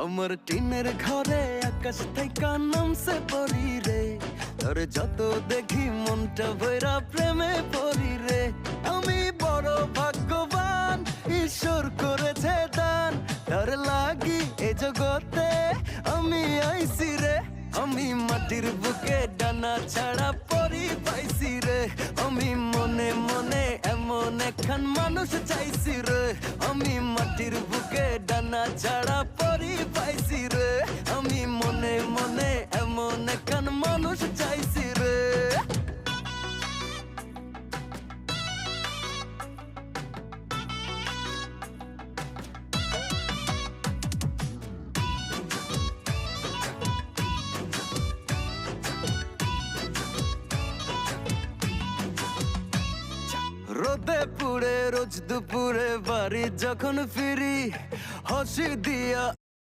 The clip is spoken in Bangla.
আমার টিনের ঘরে আকাশ থেকে নামছে পরি রে, তোর যত দেখি মনটা ভৈরা প্রেমে পড়ি রে। আমি বড় ভাগ্যবান, ঈশ্বর করেছে দান, তার লাগি এ জগতে আমি আইছি রে। আমি মাটির বুকে ডানা ছাড়া পরি পাইছি রে, আমি মনে মনে এমন একখান মানুষ চাইছি রে। আমি মাটির বুকে ডানা ছাড়া পরি পাইছি রে, আমি মনে মনে এমন একখান মানুষ চাইছি রে। রোদে পুড়ে রোজ দুপুরে বাড়ি যখন ফিরি, হাসি দিয়া